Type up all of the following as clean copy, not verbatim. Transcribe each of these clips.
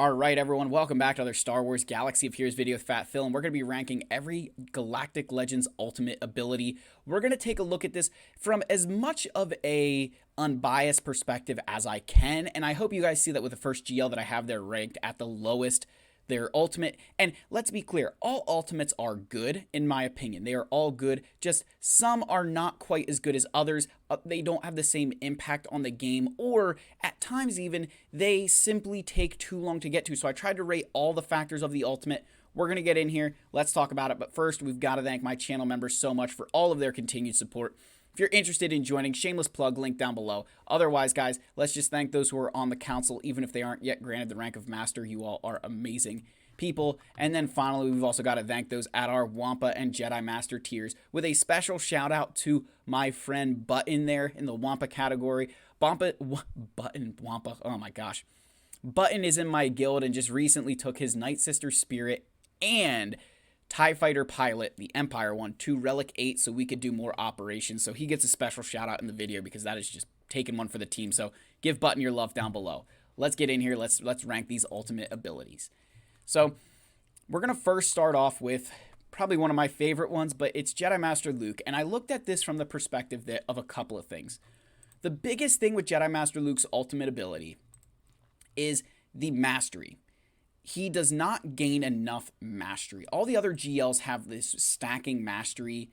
All right, everyone, welcome back to another Star Wars Galaxy of Heroes video with Fat Phil, and we're going to be ranking every Galactic Legends ultimate ability. We're going to take a look at this from as much of a unbiased perspective as I can, and I hope you guys see that with the first GL that I have there ranked at the lowest, their ultimate. And let's be clear, all ultimates are good, in my opinion. They are all good, just some are not quite as good as others. They don't have the same impact on the game, or at times even, they simply take too long to get to. So I tried to rate all the factors of the ultimate. We're going to get in here. Let's talk about it. But first, we've got to thank my channel members so much for all of their continued support. If you're interested in joining, shameless plug, link down below. Otherwise, guys, let's just thank those who are on the council, even if they aren't yet granted the rank of master. You all are amazing people. And then finally, we've also got to thank those at our Wampa and Jedi Master tiers, with a special shout out to my friend Button there in the Wampa category. Wampa, oh my gosh. Button is in my guild and just recently took his Night Sister Spirit and TIE Fighter Pilot, the Empire one, to Relic 8 so we could do more operations. So he gets a special shout out in the video because that is just taking one for the team. So give Button your love down below. Let's get in here. Let's rank these ultimate abilities. So we're going to first start off with probably one of my favorite ones, but it's Jedi Master Luke. And I looked at this from the perspective of a couple of things. The biggest thing with Jedi Master Luke's ultimate ability is the mastery. He does not gain enough mastery. All the other GLs have this stacking mastery,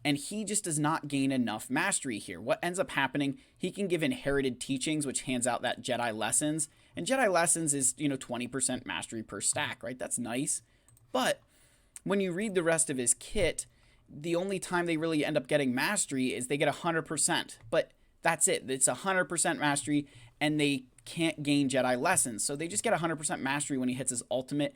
and he just does not gain enough mastery here. What ends up happening, he can give inherited teachings, which hands out that Jedi lessons. And Jedi lessons is, 20% mastery per stack, right? That's nice. But when you read the rest of his kit, the only time they really end up getting mastery is they get 100%. But that's it. It's 100% mastery, and they can't gain Jedi lessons. So they just get 100% mastery when he hits his ultimate.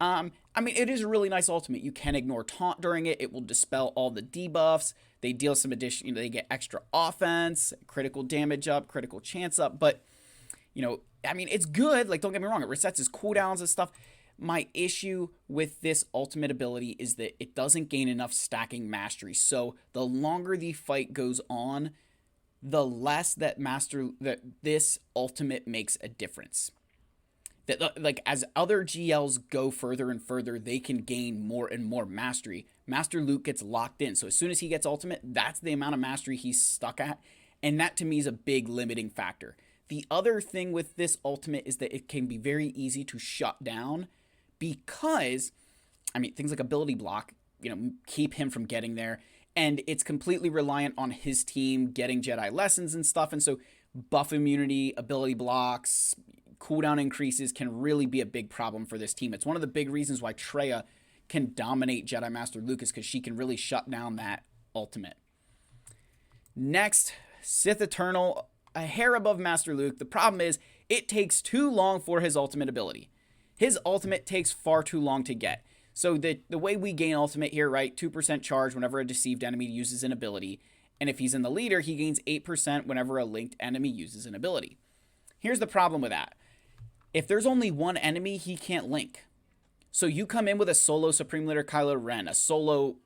It is a really nice ultimate. You can ignore taunt during it. It will dispel all the debuffs. They deal some addition, they get extra offense, critical damage up, critical chance up. But, it's good. Like, don't get me wrong. It resets his cooldowns and stuff. My issue with this ultimate ability is that it doesn't gain enough stacking mastery. So the longer the fight goes on, the less that this ultimate makes a difference. That, like, as other GLs go further and further, they can gain more and more mastery. Master Luke gets locked in. So as soon as he gets ultimate, that's the amount of mastery he's stuck at. And that to me is a big limiting factor. The other thing with this ultimate is that it can be very easy to shut down because, things like ability block, keep him from getting there. And it's completely reliant on his team getting Jedi lessons and stuff. And so buff immunity, ability blocks, cooldown increases can really be a big problem for this team. It's one of the big reasons why Traya can dominate Jedi Master Luke, is because she can really shut down that ultimate. Next, Sith Eternal, a hair above Master Luke. The problem is it takes too long for his ultimate ability. His ultimate takes far too long to get. So the way we gain ultimate here, right, 2% charge whenever a deceived enemy uses an ability. And if he's in the leader, he gains 8% whenever a linked enemy uses an ability. Here's the problem with that. If there's only one enemy, he can't link. So you come in with a solo Supreme Leader Kylo Ren, a solo,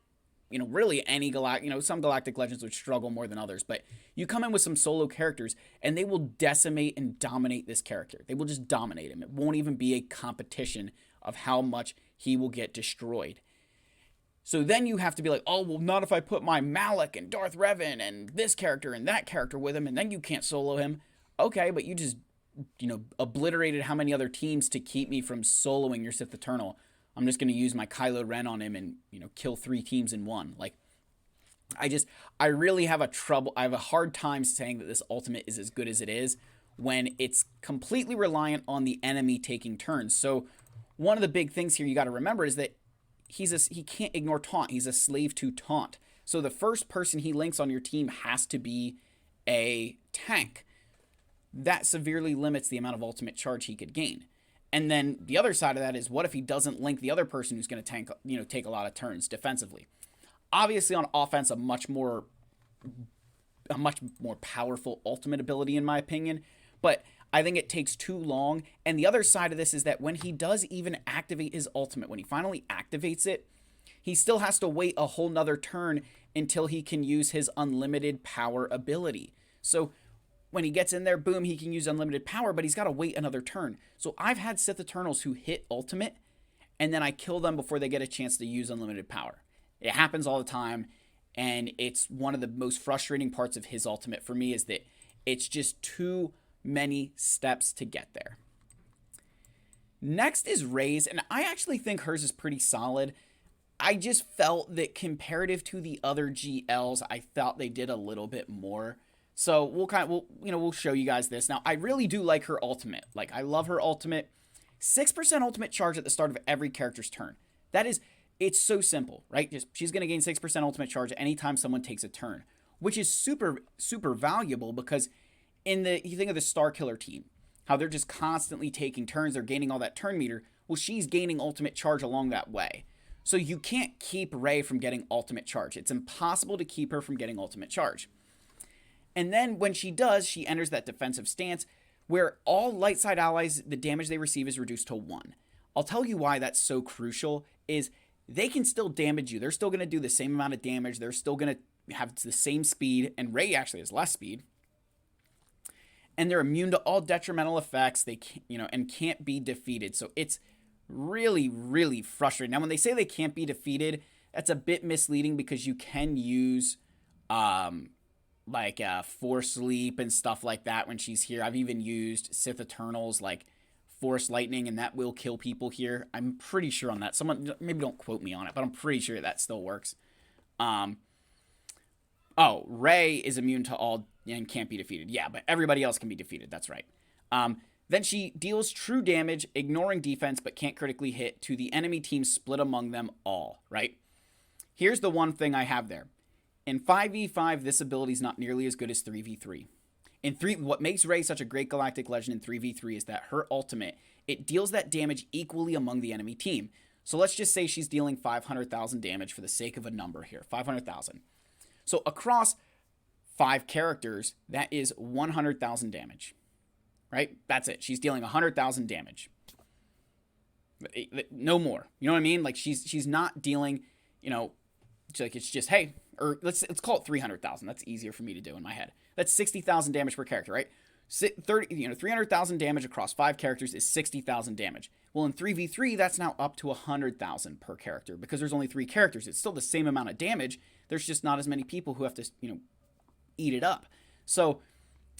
really any galactic, some Galactic Legends would struggle more than others, but you come in with some solo characters and they will decimate and dominate this character. They will just dominate him. It won't even be a competition of how much he will get destroyed. So then you have to be like, oh, well, not if I put my Malak and Darth Revan and this character and that character with him, and then you can't solo him. Okay, but you just, obliterated how many other teams to keep me from soloing your Sith Eternal. I'm just going to use my Kylo Ren on him and, kill 3 teams in one. Like, I really have a hard time saying that this ultimate is as good as it is when it's completely reliant on the enemy taking turns. So one of the big things here you got to remember is that he can't ignore taunt. He's a slave to taunt. So the first person he links on your team has to be a tank. That severely limits the amount of ultimate charge he could gain. And then the other side of that is, what if he doesn't link the other person who's going to take a lot of turns defensively? Obviously on offense, a much more powerful ultimate ability in my opinion, but I think it takes too long. And the other side of this is that when he does even activate his ultimate, when he finally activates it, he still has to wait a whole nother turn until he can use his unlimited power ability. So when he gets in there, boom, he can use unlimited power, but he's got to wait another turn. So I've had Sith Eternals who hit ultimate, and then I kill them before they get a chance to use unlimited power. It happens all the time, and it's one of the most frustrating parts of his ultimate for me is that it's just too many steps to get there. Next is Rey's, and I actually think hers is pretty solid. I just felt that comparative to the other GLs, I thought they did a little bit more. So we'll show you guys this. Now, I really do like her ultimate. Like, I love her ultimate. 6% ultimate charge at the start of every character's turn. It's so simple, right? She's going to gain 6% ultimate charge anytime someone takes a turn, which is super, super valuable because you think of the Star Killer team, how they're just constantly taking turns, they're gaining all that turn meter. Well, she's gaining ultimate charge along that way. So you can't keep Rey from getting ultimate charge. It's impossible to keep her from getting ultimate charge. And then when she does, she enters that defensive stance where all light side allies, the damage they receive is reduced to 1. I'll tell you why that's so crucial is they can still damage you. They're still going to do the same amount of damage. They're still going to have the same speed, and Rey actually has less speed. And they're immune to all detrimental effects. They can't be defeated. So it's really, really frustrating. Now, when they say they can't be defeated, that's a bit misleading because you can use Force Leap and stuff like that when she's here. I've even used Sith Eternals like Force Lightning, and that will kill people here. I'm pretty sure on that. Someone maybe don't quote me on it, but I'm pretty sure that still works. Rey is immune to all and can't be defeated. Yeah, but everybody else can be defeated. That's right. Then she deals true damage, ignoring defense, but can't critically hit to the enemy team split among them all, right? Here's the one thing I have there. In 5v5, this ability is not nearly as good as 3v3. What makes Rey such a great galactic legend in 3v3 is that her ultimate, it deals that damage equally among the enemy team. So let's just say she's dealing 500,000 damage for the sake of a number here, 500,000. So across 5 characters, that is 100,000 damage. Right? That's it. She's dealing 100,000 damage. No more. You know what I mean? Like she's not dealing, it's just, hey, or let's call it 300,000. That's easier for me to do in my head. That's 60,000 damage per character, right? 300,000 damage across 5 characters is 60,000 damage. Well, in 3v3, that's now up to 100,000 per character because there's only 3 characters. It's still the same amount of damage. There's just not as many people who have to, eat it up. So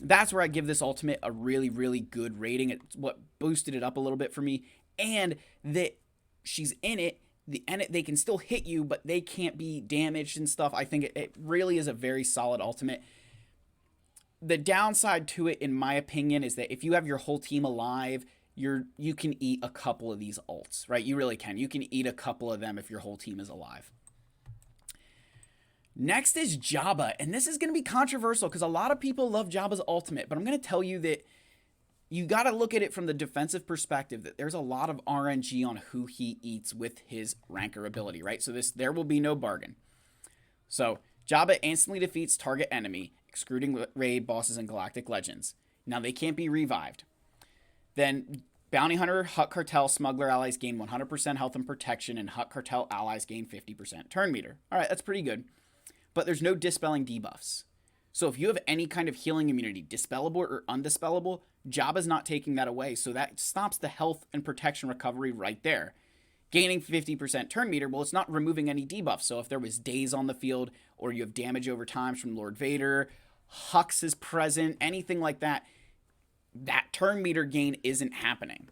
that's where I give this ultimate a really, really good rating. It's what boosted it up a little bit for me. And that she's in it, they can still hit you, but they can't be damaged and stuff. I think it really is a very solid ultimate. The downside to it, in my opinion, is that if you have your whole team alive, you can eat a couple of these ults, right? You really can. You can eat a couple of them if your whole team is alive. Next is Jabba, and this is going to be controversial because a lot of people love Jabba's ultimate, but I'm going to tell you that you got to look at it from the defensive perspective, that there's a lot of RNG on who he eats with his ranker ability, right? So there will be no bargain. So Jabba instantly defeats target enemy, excluding raid bosses and galactic legends. Now they can't be revived. Then Bounty Hunter, Hutt Cartel, Smuggler allies gain 100% health and protection, and Hutt Cartel allies gain 50% turn meter. All right, that's pretty good. But there's no dispelling debuffs. So if you have any kind of healing immunity, dispellable or undispellable, Jabba's not taking that away. So that stops the health and protection recovery right there. Gaining 50% turn meter, well, it's not removing any debuffs. So if there was days on the field, or you have damage over time from Lord Vader, Hux is present, anything like that, that turn meter gain isn't happening.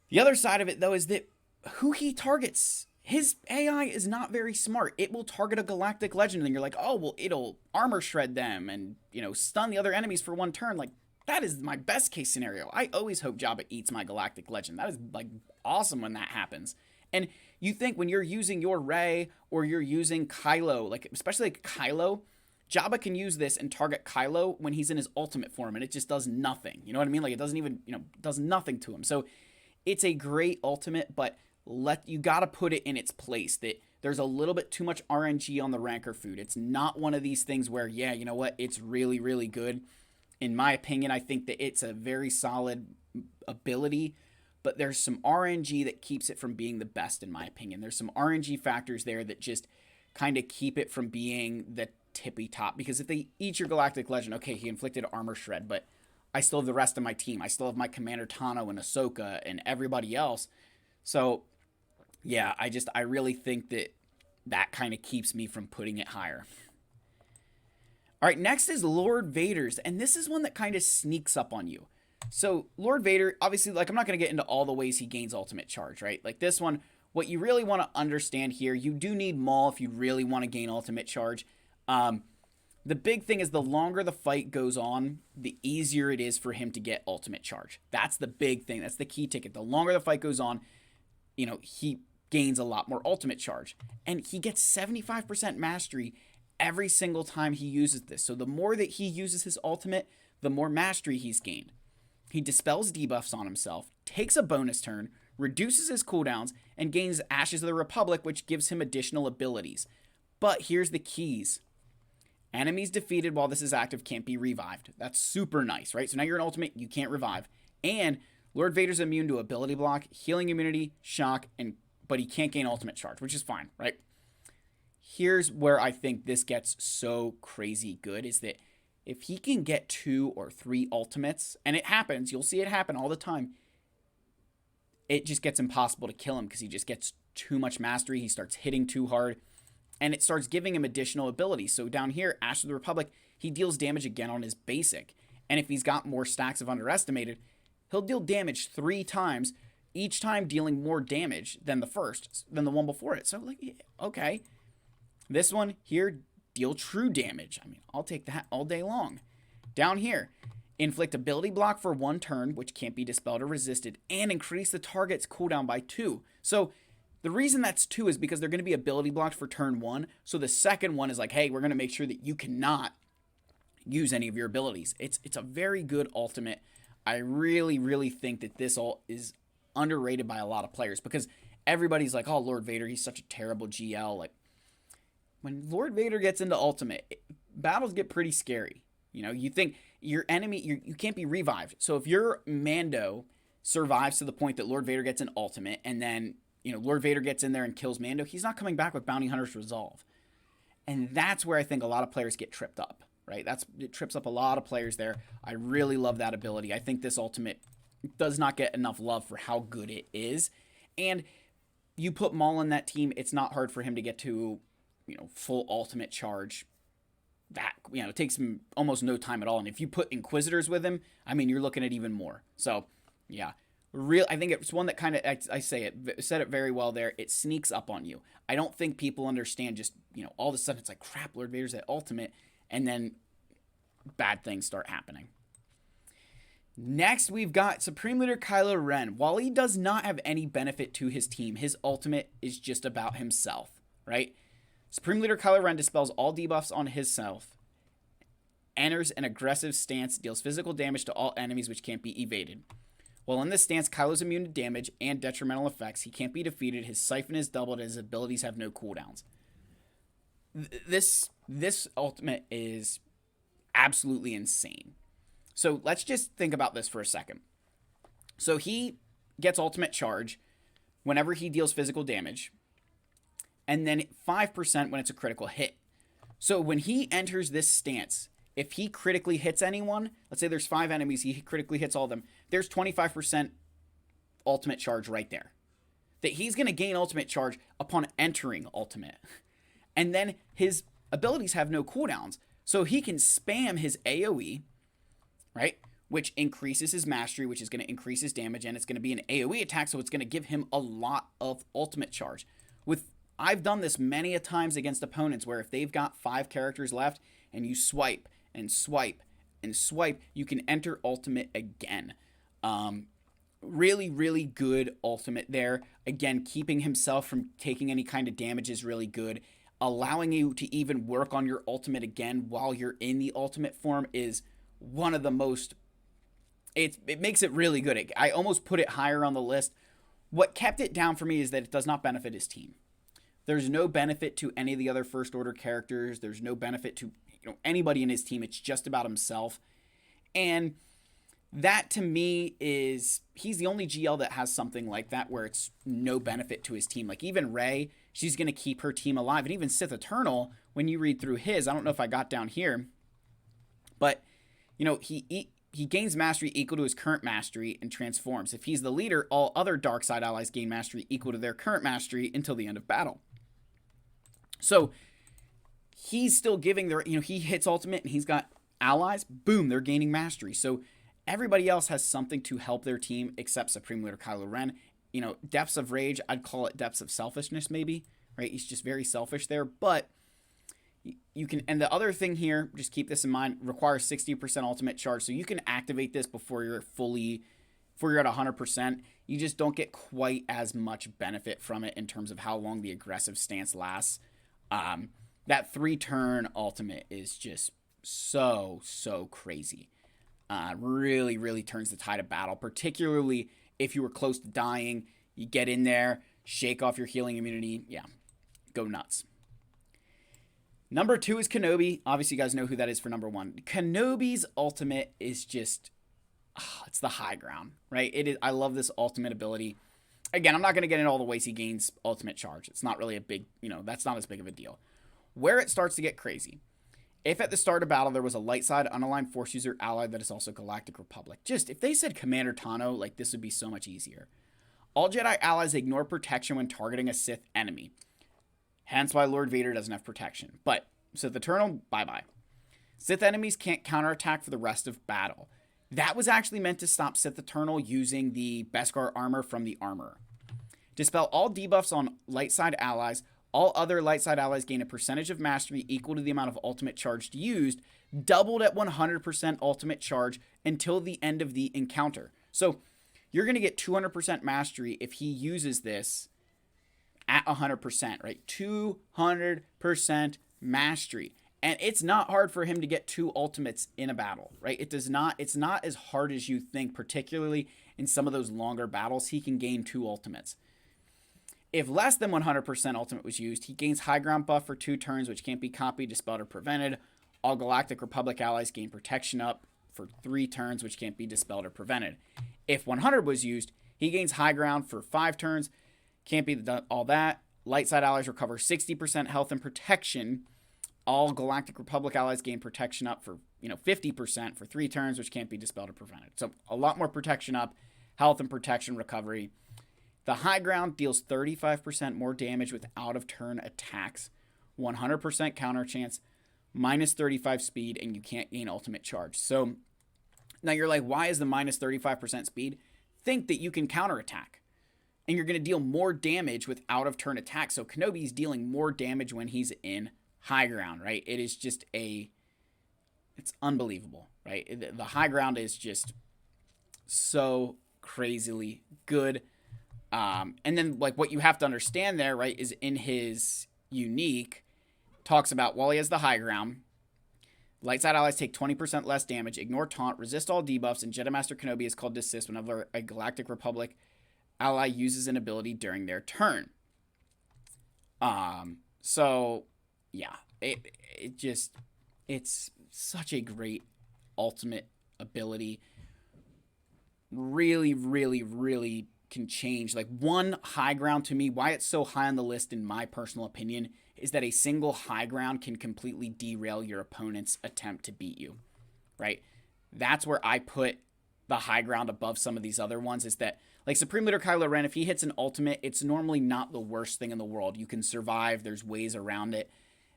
The other side of it, though, is that who he targets. His AI is not very smart. It will target a galactic legend, and you're like, oh, well, it'll armor shred them and, stun the other enemies for one turn. Like, that is my best case scenario. I always hope Jabba eats my galactic legend. That is, awesome when that happens. And you think when you're using your Rey or you're using Kylo, especially Kylo, Jabba can use this and target Kylo when he's in his ultimate form, and it just does nothing. You know what I mean? It doesn't even, does nothing to him. So it's a great ultimate, but you got to put it in its place, that there's a little bit too much RNG on the ranker food. It's not one of these things where, yeah, you know what, it's really, really good. In my opinion, I think that it's a very solid ability, but there's some RNG that keeps it from being the best, in my opinion. There's some RNG factors there that just kind of keep it from being tippy top, because if they eat your Galactic Legend, okay, he inflicted armor shred, but I still have the rest of my team. I still have my Commander Tano and Ahsoka and everybody else. So, yeah, I really think that kind of keeps me from putting it higher. All right, next is Lord Vader's, and this is one that kind of sneaks up on you. So, Lord Vader, obviously, like, I'm not going to get into all the ways he gains ultimate charge, right? Like, this one, what you really want to understand here, you do need Maul if you really want to gain ultimate charge. The big thing is the longer the fight goes on, the easier it is for him to get ultimate charge. That's the big thing. That's the key ticket. The longer the fight goes on, he gains a lot more ultimate charge. And he gets 75% mastery every single time he uses this. So the more that he uses his ultimate, the more mastery he's gained. He dispels debuffs on himself, takes a bonus turn, reduces his cooldowns, and gains Ashes of the Republic, which gives him additional abilities. But here's the keys. Enemies defeated while this is active can't be revived. That's super nice, right? So now you're an ultimate, you can't revive. And Lord Vader's immune to ability block, healing immunity, shock, but he can't gain ultimate charge, which is fine, right? Here's where I think this gets so crazy good, is that if he can get 2 or 3 ultimates, and it happens, you'll see it happen all the time, it just gets impossible to kill him because he just gets too much mastery. He starts hitting too hard. And it starts giving him additional abilities. So down here, Ashes of the Republic, he deals damage again on his basic. And if he's got more stacks of Underestimated, he'll deal damage 3 times, each time dealing more damage than the one before it. So, like, okay. This one here, deal true damage. I mean, I'll take that all day long. Down here, inflict ability block for 1 turn, which can't be dispelled or resisted, and increase the target's cooldown by 2. So, the reason that's 2 is because they're going to be ability blocked for turn 1. So the second one is like, hey, we're going to make sure that you cannot use any of your abilities. It's a very good ultimate. I really, really think that this all is underrated by a lot of players, because everybody's like, oh, Lord Vader, he's such a terrible GL. Like, when Lord Vader gets into ultimate, battles get pretty scary. You think your enemy, you can't be revived. So if your Mando survives to the point that Lord Vader gets an ultimate, and then Lord Vader gets in there and kills Mando, he's not coming back with Bounty Hunter's Resolve. And that's where I think a lot of players get tripped up, right? It trips up a lot of players there. I really love that ability. I think this ultimate does not get enough love for how good it is. And you put Maul in that team, it's not hard for him to get to, full ultimate charge. That, it takes him almost no time at all. And if you put Inquisitors with him, I mean, you're looking at even more. So, yeah. I think it's one that kind of, I said it very well there, it sneaks up on you. I don't think people understand just, all of a sudden it's like, crap, Lord Vader's at ultimate, and then bad things start happening. Next, we've got Supreme Leader Kylo Ren. While he does not have any benefit to his team, his ultimate is just about himself, right? Supreme Leader Kylo Ren dispels all debuffs on himself, enters an aggressive stance, deals physical damage to all enemies which can't be evaded. While in this stance, Kylo's immune to damage and detrimental effects. He can't be defeated. His siphon is doubled, and his abilities have no cooldowns. This ultimate is absolutely insane. So let's just think about this for a second. So he gets ultimate charge whenever he deals physical damage, and then 5% when it's a critical hit. So when he enters this stance, if he critically hits anyone, let's say there's 5 enemies, he critically hits all of them, there's 25% ultimate charge right there. That he's going to gain ultimate charge upon entering ultimate. And then his abilities have no cooldowns. So he can spam his AoE, right? Which increases his mastery, which is going to increase his damage, and it's going to be an AoE attack, so it's going to give him a lot of ultimate charge. I've done this many a times against opponents where if they've got 5 characters left and you swipe and swipe and swipe, you can enter ultimate again. Really, really good ultimate there. Again, keeping himself from taking any kind of damage is really good. Allowing you to even work on your ultimate again while you're in the ultimate form is one of the most... It makes it really good. I almost put it higher on the list. What kept it down for me is that it does not benefit his team. There's no benefit to any of the other First Order characters. There's no benefit to anybody in his team. It's just about himself. And that to me is, he's the only GL that has something like that where it's no benefit to his team. Like even Rey, she's going to keep her team alive. And even Sith Eternal, when you read through his, I don't know if I got down here, but, you know, he gains mastery equal to his current mastery and transforms. If he's the leader, all other dark side allies gain mastery equal to their current mastery until the end of battle. So he's still giving their, you know, he hits ultimate and he's got allies, boom, they're gaining mastery. So everybody else has something to help their team except Supreme Leader Kylo Ren. You know, depths of rage, I'd call it depths of selfishness maybe, right? He's just very selfish there, but you can, and the other thing here, just keep this in mind, requires 60% ultimate charge. So you can activate this before you're at 100%. You just don't get quite as much benefit from it in terms of how long the aggressive stance lasts. That 3-turn ultimate is just so crazy. Really, really turns the tide of battle, particularly if you were close to dying. You get in there, shake off your healing immunity. Yeah, go nuts. Number 2 is Kenobi. Obviously, you guys know who that is for number 1. Kenobi's ultimate is just, it's the high ground, right? It is. I love this ultimate ability. Again, I'm not going to get into all the ways he gains ultimate charge. It's not really a big, you know, that's not as big of a deal. Where it starts to get crazy, if at the start of battle there was a light side unaligned force user ally that is also Galactic Republic, just if they said Commander Tano, like this would be so much easier. All Jedi allies ignore protection when targeting a Sith enemy. Hence why Lord Vader doesn't have protection. But Sith Eternal, bye-bye. Sith enemies can't counterattack for the rest of battle. That was actually meant to stop Sith Eternal using the Beskar armor from the armor. Dispel all debuffs on light side allies. All other light side allies gain a percentage of mastery equal to the amount of ultimate charge used, doubled at 100% ultimate charge until the end of the encounter. So you're going to get 200% mastery if he uses this at 100%, right? 200% mastery. And it's not hard for him to get 2 ultimates in a battle, right? It's not as hard as you think, particularly in some of those longer battles. He can gain 2 ultimates. If less than 100% ultimate was used, he gains high ground buff for 2 turns, which can't be copied, dispelled, or prevented. All Galactic Republic allies gain protection up for 3 turns, which can't be dispelled or prevented. If 100 was used, he gains high ground for 5 turns, can't be all that. Light side allies recover 60% health and protection. All Galactic Republic allies gain protection up for 50% for 3 turns, which can't be dispelled or prevented. So a lot more protection up, health and protection recovery. The high ground deals 35% more damage with out-of-turn attacks, 100% counter chance, minus 35 speed, and you can't gain ultimate charge. So now you're like, why is the minus 35% speed? Think that you can counterattack, and you're going to deal more damage with out-of-turn attacks. So Kenobi's dealing more damage when he's in high ground, right? It is just it's unbelievable, right? The high ground is just so crazily good. And then like what you have to understand there, right, is in his unique talks about while he has the high ground, light side allies take 20% less damage, ignore taunt, resist all debuffs, and Jedi Master Kenobi is called desist whenever a Galactic Republic ally uses an ability during their turn. So yeah, it's such a great ultimate ability. Really, really, really can change. Like one high ground to me, why it's so high on the list in my personal opinion, is that a single high ground can completely derail your opponent's attempt to beat you, right? That's where I put the high ground above some of these other ones, is that like Supreme Leader Kylo Ren, if he hits an ultimate, it's normally not the worst thing in the world. You can survive. There's ways around it.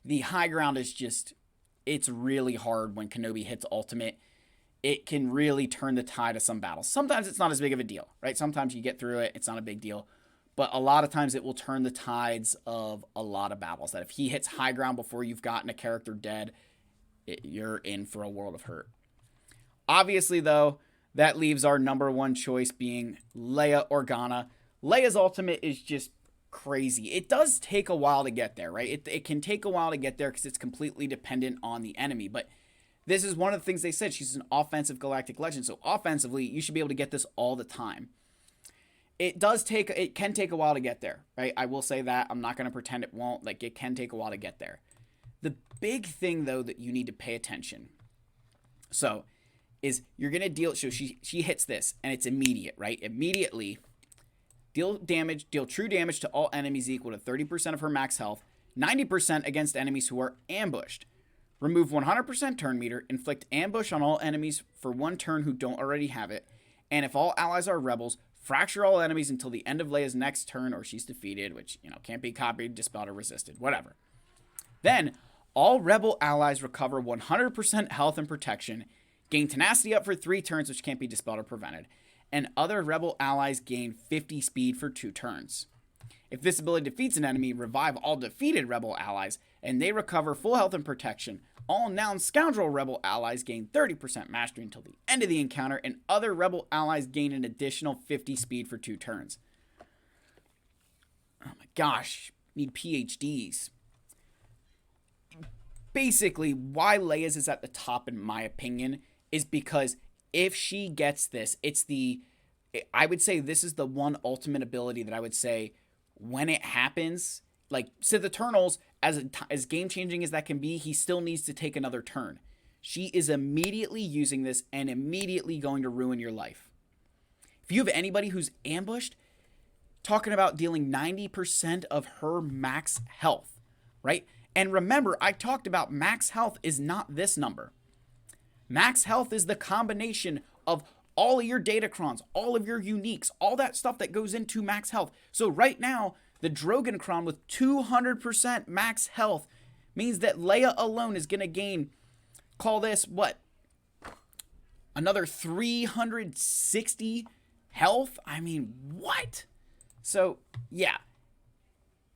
The high ground is just, it's really hard when Kenobi hits ultimate. It can really turn the tide of some battles. Sometimes it's not as big of a deal, right? Sometimes you get through it, it's not a big deal. But a lot of times it will turn the tides of a lot of battles. That if he hits high ground before you've gotten a character dead, you're in for a world of hurt. Obviously, though, that leaves our number 1 choice being Leia Organa. Leia's ultimate is just crazy. It does take a while to get there, right? It can take a while to get there because it's completely dependent on the enemy. But this is one of the things they said. She's an offensive galactic legend. So offensively, you should be able to get this all the time. It can take a while to get there, right? I will say that. I'm not going to pretend it won't. Like, it can take a while to get there. The big thing, though, that you need to pay attention. So, is you're going to deal, so she hits this, and it's immediate, right? Immediately, deal true damage to all enemies equal to 30% of her max health. 90% against enemies who are ambushed. Remove 100% turn meter, inflict ambush on all enemies for 1 turn who don't already have it, and if all allies are rebels, fracture all enemies until the end of Leia's next turn or she's defeated, which, can't be copied, dispelled, or resisted, whatever. Then, all rebel allies recover 100% health and protection, gain tenacity up for 3 turns, which can't be dispelled or prevented, and other rebel allies gain 50 speed for 2 turns. If this ability defeats an enemy, revive all defeated rebel allies, and they recover full health and protection. All non-scoundrel rebel allies gain 30% mastery until the end of the encounter, and other rebel allies gain an additional 50 speed for 2 turns. Oh my gosh, need PhDs. Basically, why Leia's is at the top, in my opinion, is because if she gets this, I would say this is the one ultimate ability that I would say, when it happens, like Sith Eternals, as game-changing as that can be, he still needs to take another turn. She is immediately using this and immediately going to ruin your life. If you have anybody who's ambushed, talking about dealing 90% of her max health, right? And remember, I talked about max health is not this number. Max health is the combination of all of your datacrons, all of your uniques, all that stuff that goes into max health. So right now, the Drogoncron with 200% max health means that Leia alone is going to gain, call this, what? Another 360 health? I mean, what? So, yeah.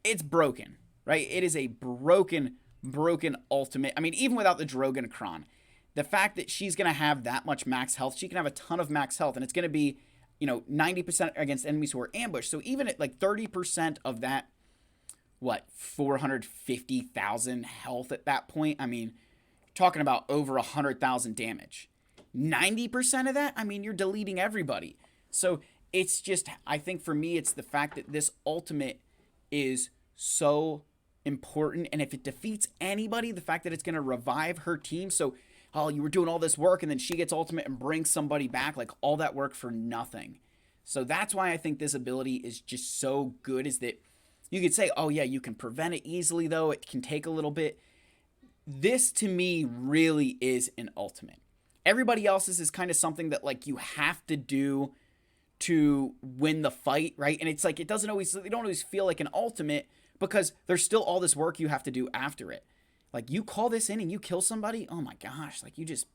It's broken, right? It is a broken ultimate. I mean, even without the Drogoncron, the fact that she's going to have that much max health, she can have a ton of max health, and it's going to be, 90% against enemies who are ambushed. So even at like 30% of that, 450,000 health at that point, I mean, talking about over 100,000 damage. 90% of that, I mean, you're deleting everybody. So it's just, I think for me, it's the fact that this ultimate is so important, and if it defeats anybody, the fact that it's going to revive her team, so you were doing all this work and then she gets ultimate and brings somebody back, like all that work for nothing. So that's why I think this ability is just so good, is that you could say, oh yeah, you can prevent it easily though, it can take a little bit. This to me really is an ultimate. Everybody else's is kind of something that like you have to do to win the fight, right? And it's like, they don't always feel like an ultimate because there's still all this work you have to do after it. Like, you call this in and you kill somebody, oh my gosh, like, you just,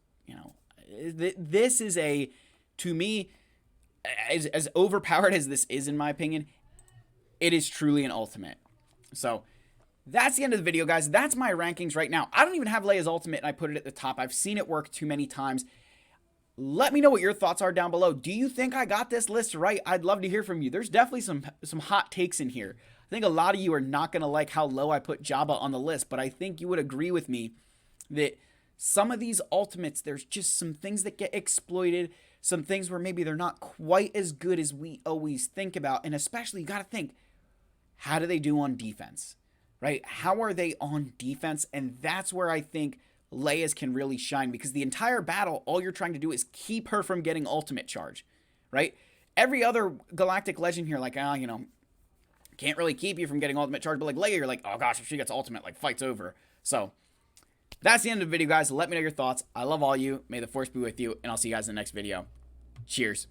this is to me, as overpowered as this is, in my opinion, it is truly an ultimate. So, that's the end of the video, guys. That's my rankings right now. I don't even have Leia's ultimate, and I put it at the top. I've seen it work too many times. Let me know what your thoughts are down below. Do you think I got this list right? I'd love to hear from you. There's definitely some hot takes in here. I think a lot of you are not going to like how low I put Jabba on the list, but I think you would agree with me that some of these ultimates, there's just some things that get exploited, some things where maybe they're not quite as good as we always think about, and especially you got to think, how do they do on defense, right? How are they on defense? And that's where I think Leia's can really shine, because the entire battle, all you're trying to do is keep her from getting ultimate charge, right? Every other galactic legend here, like, can't really keep you from getting ultimate charge, but like Leia, you're like, oh gosh, if she gets ultimate, like, fight's over. So that's the end of the video, guys. Let me know your thoughts. I love all you. May the force be with you, and I'll see you guys in the next video. Cheers.